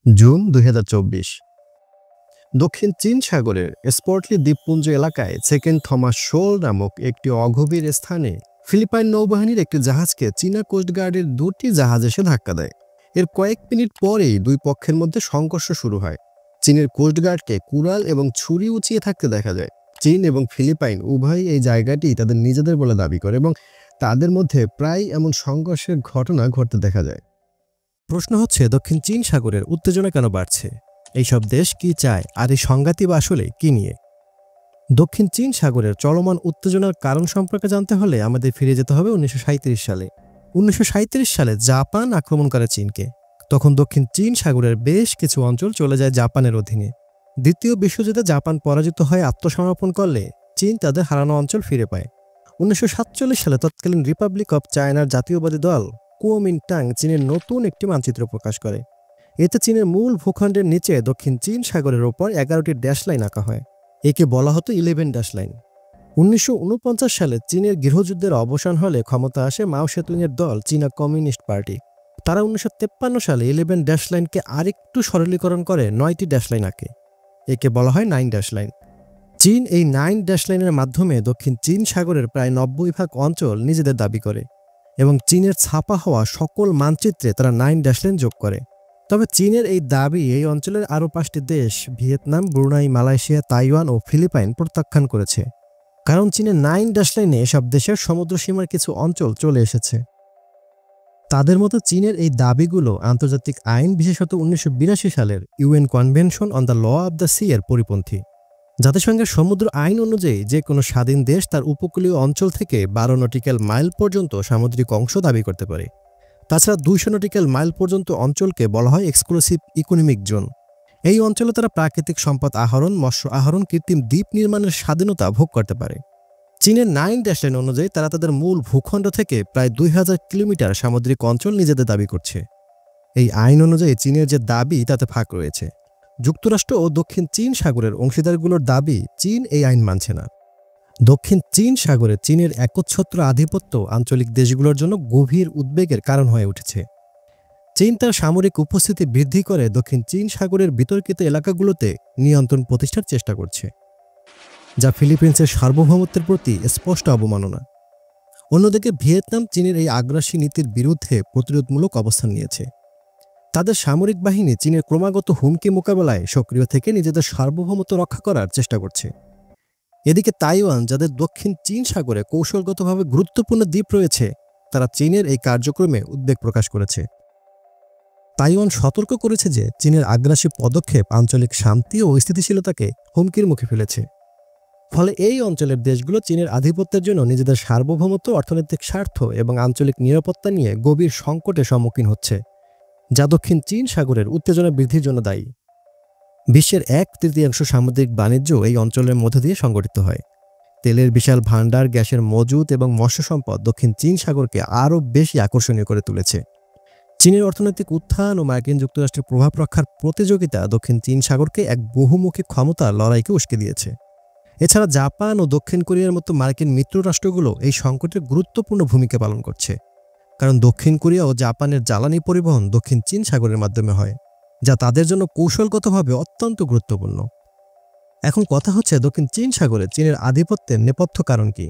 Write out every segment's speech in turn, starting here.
June ২০২৪। দক্ষিণ চীন সাগরের স্পর্টলি দ্বীপপুঞ্জ এলাকায় সেকেন্ড থমাস শোল নামক একটি অগভীর স্থানে ফিলিপাইন নৌবাহিনীর একটি জাহাজকে চীনা কোস্টগার্ডের দুটি জাহাজ এসে ধাক্কা দেয়। এর কয়েক মিনিট পরেই দুই পক্ষের মধ্যে সংঘর্ষ শুরু হয়। চীনের কোস্টগার্ডকে কুড়াল এবং ছুরি উঁচিয়ে থাকতে দেখা যায়। চীন এবং ফিলিপাইন উভয়ই এই জায়গাটি তাদের নিজেদের বলে দাবি করে এবং তাদের মধ্যে প্রায় এমন সংঘর্ষের ঘটনা ঘটতে দেখা যায়। প্রশ্ন হচ্ছে, দক্ষিণ চীন সাগরের উত্তেজনা কেন বাড়ছে? এইসব দেশ কি চায়, আর এই সংঘাতই বা আসলে কি নিয়ে? দক্ষিণ চীন সাগরের চলমান উত্তেজনার কারণ সম্পর্কে জানতে হলে আমাদের ফিরে যেতে হবে 1937 সালে। 1937 সালে জাপান আক্রমণ করে চীনকে। তখন দক্ষিণ চীন সাগরের বেশ কিছু অঞ্চল চলে যায় জাপানের অধীনে। দ্বিতীয় বিশ্বযুদ্ধে জাপান পরাজিত হয়ে আত্মসমর্পণ করলে চীন তাদের হারানো অঞ্চল ফিরে পায়। 1947 সালে তৎকালীন রিপাবলিক অব চায়নার জাতীয়বাদী দল কুওমিন্টাং চীনের নতুন একটি মানচিত্র প্রকাশ করে। এতে চীনের মূল ভূখণ্ডের নিচে দক্ষিণ চীন সাগরের ওপর 11টি ড্যাশ লাইন আঁকা হয়। একে বলা হতো 11 ড্যাশ লাইন। 1949 সালে চীনের গৃহযুদ্ধের অবসান হলে ক্ষমতা আসে মাও সেতুংয়ের দল চীনা কমিউনিস্ট পার্টি। তারা 1953 সালে 11 ড্যাশ লাইনকে আরেকটু সরলীকরণ করে 9টি ড্যাশ লাইন আঁকে। একে বলা হয় 9 ড্যাশ লাইন। চীন এই 9 ড্যাশ লাইনের মাধ্যমে দক্ষিণ চীন সাগরের প্রায় 90% অঞ্চল নিজেদের দাবি করে এবং চীনের ছাপা হওয়া সকল মানচিত্রে তারা 9 ড্যাশ লাইন যোগ করে। তবে চীনের এই দাবি এই অঞ্চলের আরও 5টি দেশ ভিয়েতনাম, ব্রুনাই, মালয়েশিয়া, তাইওয়ান ও ফিলিপাইন প্রত্যাখ্যান করেছে। কারণ চীনের 9 ড্যাশ লাইনে এসব দেশের সমুদ্র সীমার কিছু অঞ্চল চলে এসেছে। তাদের মতো চীনের এই দাবিগুলো আন্তর্জাতিক আইন, বিশেষত 1982 সালের UN convention on the law of the sea এর পরিপন্থী। জাতিসংঘের সমুদ্র আইন অনুযায়ী যে কোনো স্বাধীন দেশ তার উপকূলীয় অঞ্চল থেকে 12 নটিক্যাল মাইল পর্যন্ত সামুদ্রিক অংশ দাবি করতে পারে। তাছাড়া 200 নটিক্যাল মাইল পর্যন্ত অঞ্চলকে বলা হয় এক্সক্লুসিভ ইকোনমিক জোন। এই অঞ্চলে তারা প্রাকৃতিক সম্পদ আহরণ, মৎস্য আহরণ, কৃত্রিম দ্বীপ নির্মাণের স্বাধীনতা ভোগ করতে পারে। চীনের 9 ড্যাশ লাইন অনুযায়ী তারা তাদের মূল ভূখণ্ড থেকে প্রায় 2000 কিলোমিটার সামুদ্রিক অঞ্চল নিজেদের দাবি করছে। এই আইন অনুযায়ী চীনের যে দাবি তাতে ফাঁক রয়েছে। যুক্তরাষ্ট্র ও দক্ষিণ চীন সাগরের অংশীদারগুলোর দাবি চীন এই আইন মানছে না। দক্ষিণ চীন সাগরে চীনের একচ্ছত্র আধিপত্য আঞ্চলিক দেশগুলোর জন্য গভীর উদ্বেগের কারণ হয়ে উঠেছে। চীন তার সামরিক উপস্থিতি বৃদ্ধি করে দক্ষিণ চীন সাগরের বিতর্কিত এলাকাগুলোতে নিয়ন্ত্রণ প্রতিষ্ঠার চেষ্টা করছে, যা ফিলিপিন্সের সার্বভৌমত্বের প্রতি স্পষ্ট অবমাননা। অন্যদিকে ভিয়েতনাম চীনের এই আগ্রাসী নীতির বিরুদ্ধে প্রতিরোধমূলক অবস্থান নিয়েছে। তাদের সামরিক বাহিনী চীনের ক্রমাগত হুমকি মোকাবেলায় সক্রিয় থেকে নিজেদের সার্বভৌমত্ব রক্ষা করার চেষ্টা করছে। এদিকে তাইওয়ান, যাদের দক্ষিণ চীন সাগরে কৌশলগতভাবে গুরুত্বপূর্ণ দ্বীপ রয়েছে, তারা চীনের এই কার্যক্রমে উদ্বেগ প্রকাশ করেছে। তাইওয়ান সতর্ক করেছে যে চীনের আগ্রাসী পদক্ষেপ আঞ্চলিক শান্তি ও স্থিতিশীলতাকে হুমকির মুখে ফেলেছে। ফলে এই অঞ্চলের দেশগুলো চীনের আধিপত্যের জন্য নিজেদের সার্বভৌমত্ব, অর্থনৈতিক স্বার্থ এবং আঞ্চলিক নিরাপত্তা নিয়ে গভীর সংকটের সম্মুখীন হচ্ছে, যা দক্ষিণ চীন সাগরের উত্তেজনা বৃদ্ধির জন্য দায়ী। বিশ্বের 1/3 সামুদ্রিক বাণিজ্য এই অঞ্চলের মধ্য দিয়ে সংগঠিত হয়। তেলের বিশাল ভাণ্ডার, গ্যাসের মজুত এবং মৎস্য সম্পদ দক্ষিণ চীন সাগরকে আরও বেশি আকর্ষণীয় করে তুলেছে। চীনের অর্থনৈতিক উত্থান ও মার্কিন যুক্তরাষ্ট্রের প্রভাব রক্ষার প্রতিযোগিতা দক্ষিণ চীন সাগরকে এক বহুমুখী ক্ষমতার লড়াইকে উস্কে দিয়েছে। এছাড়া জাপান ও দক্ষিণ কোরিয়ার মতো মার্কিন মিত্র রাষ্ট্রগুলো এই সংকটের গুরুত্বপূর্ণ ভূমিকা পালন করছে, কারণ দক্ষিণ কোরিয়া ও জাপানের জ্বালানি পরিবহন দক্ষিণ চীন সাগরের মাধ্যমে হয়, যা তাদের জন্য কৌশলগতভাবে অত্যন্ত গুরুত্বপূর্ণ। এখন কথা হচ্ছে, দক্ষিণ চীন সাগরে চীনের আধিপত্যের নেপথ্য কারণ কি?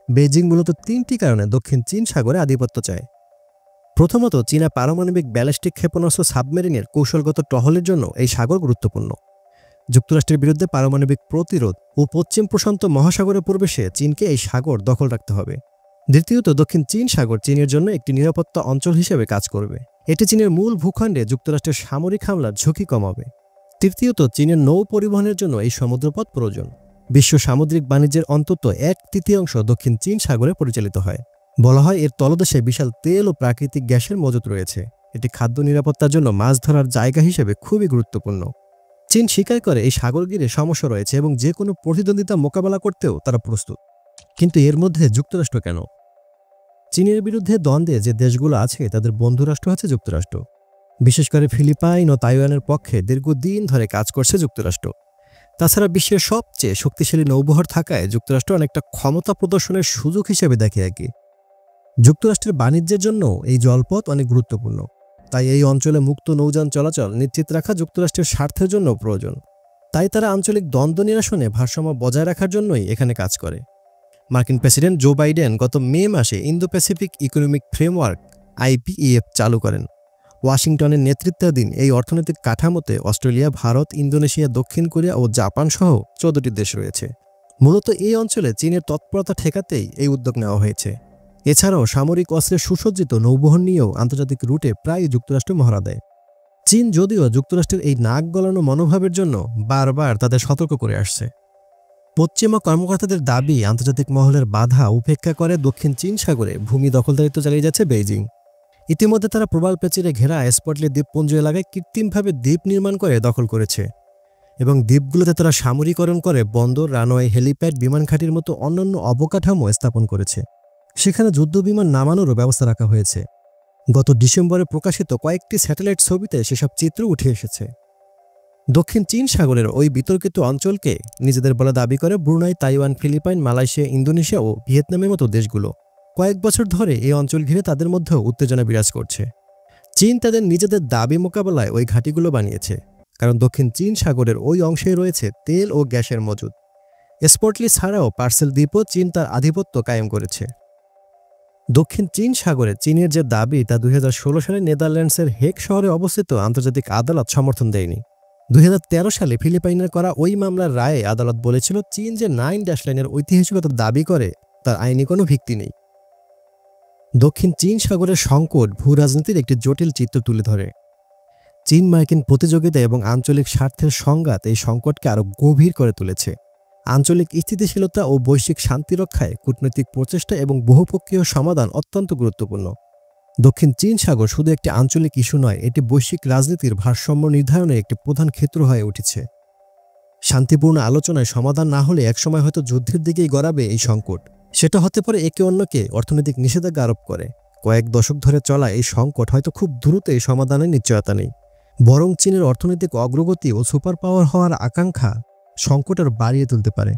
বেইজিং মূলত 3টি কারণে দক্ষিণ চীন সাগরে আধিপত্য চায়। প্রথমত, চীনা পারমাণবিক ব্যালিস্টিক ক্ষেপণাস্ত্র সাবমেরিনের কৌশলগত টহলের জন্য এই সাগর গুরুত্বপূর্ণ। যুক্তরাষ্ট্রের বিরুদ্ধে পারমাণবিক প্রতিরোধ ও পশ্চিম প্রশান্ত মহাসাগরে প্রবেশে চীনকে এই সাগর দখল রাখতে হবে। দ্বিতীয়ত, দক্ষিণ চীন সাগর চীনের জন্য একটি নিরাপত্তা অঞ্চল হিসেবে কাজ করবে। এটি চীনের মূল ভূখণ্ডে যুক্তরাষ্ট্রের সামরিক হামলার ঝুঁকি কমাবে। তৃতীয়ত, চীনের নৌ পরিবহনের জন্য এই সমুদ্রপথ প্রয়োজন। বিশ্ব সামুদ্রিক বাণিজ্যের অন্তত 1/3 দক্ষিণ চীন সাগরে পরিচালিত হয়। বলা হয় এর তলদেশে বিশাল তেল ও প্রাকৃতিক গ্যাসের মজুত রয়েছে। এটি খাদ্য নিরাপত্তার জন্য মাছ ধরার জায়গা হিসেবে খুবই গুরুত্বপূর্ণ। চীন স্বীকার করে এই সাগর ঘিরে সমস্যা রয়েছে এবং যে কোনো প্রতিদ্বন্দ্বিতা মোকাবেলা করতেও তারা প্রস্তুত। কিন্তু এর মধ্যে যুক্তরাষ্ট্র কেন? চীনের বিরুদ্ধে দ্বন্দ্বে যে দেশগুলো আছে তাদের বন্ধুরাষ্ট্র আছে যুক্তরাষ্ট্র। বিশেষ করে ফিলিপাইন ও তাইওয়ানের পক্ষে দীর্ঘদিন ধরে কাজ করছে যুক্তরাষ্ট্র। তাছাড়া বিশ্বের সবচেয়ে শক্তিশালী নৌবহর থাকায় যুক্তরাষ্ট্র অনেকটা ক্ষমতা প্রদর্শনের সুযোগ হিসেবে দেখে। যুক্তরাষ্ট্রের বাণিজ্যের জন্য এই জলপথ অনেক গুরুত্বপূর্ণ। তাই এই অঞ্চলে মুক্ত নৌযান চলাচল নিশ্চিত রাখা যুক্তরাষ্ট্রের স্বার্থের জন্য প্রয়োজন। তাই তারা আঞ্চলিক দ্বন্দ্ব নিরসনে ভারসাম্য বজায় রাখার জন্যই এখানে কাজ করে। মার্কিন প্রেসিডেন্ট জো বাইডেন গত মে মাসে Indo Pacific economic framework IPEF চালু করেন। ওয়াশিংটনের নেতৃত্বাধীন এই অর্থনৈতিক কাঠামোতে অস্ট্রেলিয়া, ভারত, ইন্দোনেশিয়া, দক্ষিণ কোরিয়া ও জাপান সহ 14টি দেশ রয়েছে। মূলত এই অঞ্চলে চীনের তৎপরতা ঠেকাতেই এই উদ্যোগ নেওয়া হয়েছে। এছাড়াও সামরিক অস্ত্রে সুসজ্জিত নৌবহর নিয়েও আন্তর্জাতিক রুটে প্রায় যুক্তরাষ্ট্র মহড়া দেয়। চীন যদিও যুক্তরাষ্ট্রের এই নাক গলানো মনোভাবের জন্য বারবার তাদের সতর্ক করে আসছে। পশ্চিমা কর্মকর্তাদের দাবি, আন্তর্জাতিক মহলের বাধা উপেক্ষা করে দক্ষিণ চীন সাগরে ভূমি দখলদারিত্ব চালিয়ে যাচ্ছে বেইজিং। ইতিমধ্যে তারা প্রবাল প্রাচীরে ঘেরা স্পটলি দ্বীপপুঞ্জ এলাকায় কৃত্রিমভাবে দ্বীপ নির্মাণ করে দখল করেছে এবং দ্বীপগুলোতে তারা সামরিকরণ করে বন্দর, রানওয়ে, হেলিপ্যাড, বিমান ঘাঁটির মতো অন্যান্য অবকাঠামো স্থাপন করেছে। সেখানে যুদ্ধবিমান নামানোরও ব্যবস্থা রাখা হয়েছে। গত ডিসেম্বরে প্রকাশিত কয়েকটি স্যাটেলাইট ছবিতে সেসব চিত্র উঠে এসেছে। দক্ষিণ চীন সাগরের ওই বিতর্কিত অঞ্চলকে নিজেদের বলে দাবি করে Brunei, Taiwan, Philippines, Malaysia, Indonesia ও ভিয়েতনামের মতো দেশগুলো। কয়েক বছর ধরে এই অঞ্চল ঘিরে তাদের মধ্যেও উত্তেজনা বিরাজ করছে। চীন তাদের নিজেদের দাবি মোকাবেলায় ওই ঘাঁটিগুলো বানিয়েছে, কারণ দক্ষিণ চীন সাগরের ওই অংশেই রয়েছে তেল ও গ্যাসের মজুদ। স্পটলি ছাড়াও পার্সেল দ্বীপও চীন তার আধিপত্য কায়েম করেছে। দক্ষিণ চীন সাগরে চীনের যে দাবি তা 2016 সালে নেদারল্যান্ডসের হেগ শহরে অবস্থিত আন্তর্জাতিক আদালত সমর্থন দেয়নি। 2013 সালে ফিলিপাইনের করা ওই মামলার রায়ে আদালত বলেছিল চীন যে 9 ড্যাশ লাইনের ঐতিহাসিকতা দাবি করে তার আইনি কোনো ভিত্তি নেই। দক্ষিণ চীন সাগরের সংকট ভূরাজনীতির একটি জটিল চিত্র তুলে ধরে। চীন মার্কিন প্রতিযোগিতা এবং আঞ্চলিক স্বার্থের সংঘাত এই সংকটকে আরও গভীর করে তুলেছে। আঞ্চলিক স্থিতিশীলতা ও বৈশ্বিক শান্তি রক্ষায় কূটনৈতিক প্রচেষ্টা এবং বহুপক্ষীয় সমাধান অত্যন্ত গুরুত্বপূর্ণ। দক্ষিণ চীন সাগর শুধু একটি আঞ্চলিক ইস্যু নয়, এটি বৈশ্বিক রাজনীতির ভারসাম্য নির্ধারণের একটি প্রধান ক্ষেত্র হয়ে উঠেছে। শান্তিপূর্ণ আলোচনায় সমাধান না হলে একসময় হয়তো যুদ্ধের দিকেই গড়াবে এই সংকট। সেটা হতে পারে একে অন্যকে অর্থনৈতিক নিষেধাজ্ঞা আরোপ করে। কয়েক দশক ধরে চলা এই সংকট হয়তো খুব দ্রুতই সমাধানের নিশ্চয়তা নেই, বরং চীনের অর্থনৈতিক অগ্রগতি ও সুপার পাওয়ার হওয়ার আকাঙ্ক্ষা সংকট আর বাড়িয়ে তুলতে পারে।